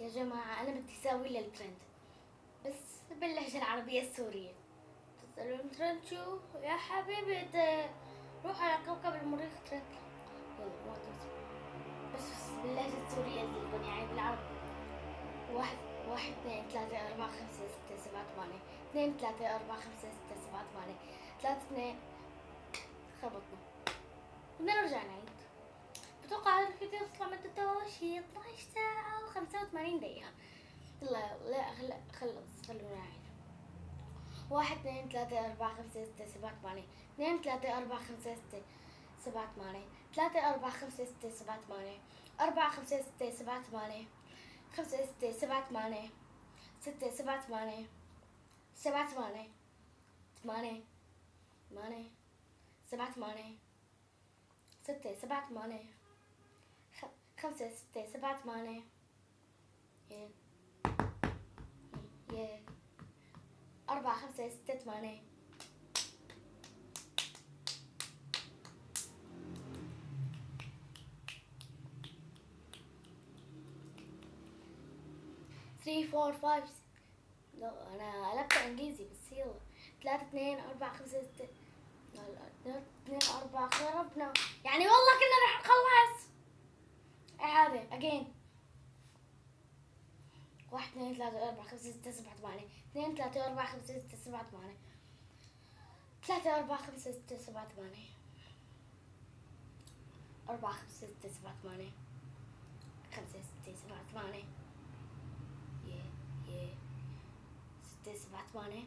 يا جماعة أنا بدي أسوي للترند بس باللهجة العربية السورية. تسألون ترند شو يا حبيبي؟ روح على كوكب المريخ ترند. يلا مو بس باللهجة السورية اللي يعني بالعربي. واحد واحد اثنين ثلاثة أربعة خمسة ستة سبعة ثمانية، اثنين ثلاثة أربعة خمسة ستة سبعة ثمانية، ثلاثة اثنين. خربطنا. بدنا نرجع نعيد. بتوقع الفيديو يطلع مدته شي 12 ساعة و85 دقيقة. يلا لا خلص خلونا نعيد. واحد اثنين ثلاثة أربعة خمسة ستة سبعة ثمانية، اثنين ثلاثة أربعة خمسة ستة سبعة ثمانية، ثلاثة أربعة خمسة ستة سبعة ثمانية، أربعة خمسة ستة سبعة ثمانية، خمسة ستة سبعة ثمانية، ستة سبعة ثمانية، سبعة ثمانية، ثمانية ثمانية، سبعة ثمانية، ستة سبعة ثمانية، خمسة ستة سبعة ثمانية. أربعة خمسة ستة ثمانية. ثري فور فايف. لا أنا قلبت إنجليزي بس يلا. ثلاثة اثنين أربعة خمسة ستة. لا اثنين أربعة خربنا يعني والله كنا رح نخلص. إعادة again. واحد اثنين ثلاثة أربعة خمسة ستة سبعة ثمانية، اثنين ثلاثة أربعة خمسة ستة سبعة ثمانية، ثلاثة أربعة خمسة ستة سبعة ثمانية، أربعة خمسة ستة سبعة ثمانية، خمسة ستة سبعة ثمانية، ستة سبعة ثمانية،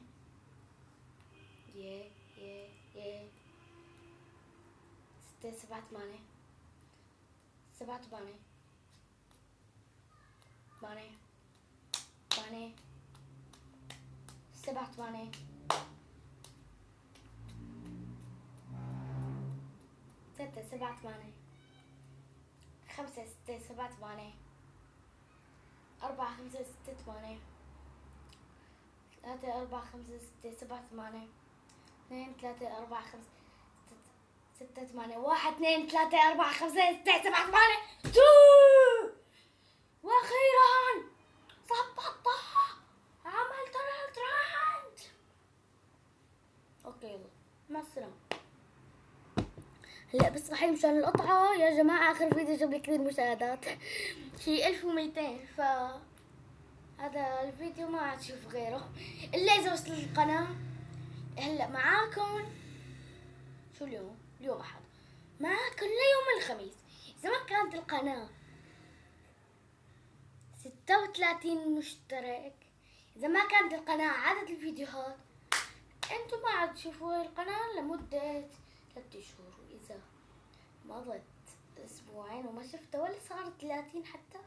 ستة سبعة ثمانية، سبعة ثمانية، ثمانية ثمانية، سبعة ثمانية، ستة سبعة ثمانية، خمسة ستة سبعة ثمانية، أربعة خمسة ستة ثمانية، ثلاثة أربعة خمسة ستة سبعة ثمانية، اثنين ثلاثة أربعة خمسة ستة ثمانية، واحد اثنين ثلاثة أربعة خمسة ستة سبعة ثمانية. وأخيرا ظبطتها، عملت الترند. اوكي يلا مع السلامة. هلا بس صحيح مشان القطعة يا جماعة آخر فيديو جاب لي كثير مشاهدات، شي 1200. ف هذا الفيديو ما عاد شوف غيره إلا إذا وصل القناة. هلا معاكم شو اليوم أحد، معاكم ليوم الخميس. إذا ما كانت القناة 36 مشترك، إذا ما كانت القناة عدد الفيديوهات، أنتم ما عاد تشوفوا القناة لمدة 3 شهور. وإذا مضت أسبوعين وما شفتها ولا صارت 30 حتى،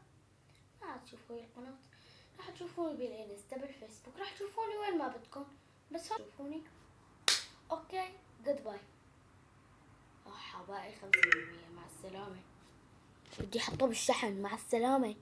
ما عاد تشوفوا القناة. راح تشوفوني بالإنستا بالفيسبوك، راح تشوفوني وين ما بدكم، بس تشوفوني. أوكي جود باي. باقي 5%. مع السلامة. بدي أحطه بالشحن. مع السلامة.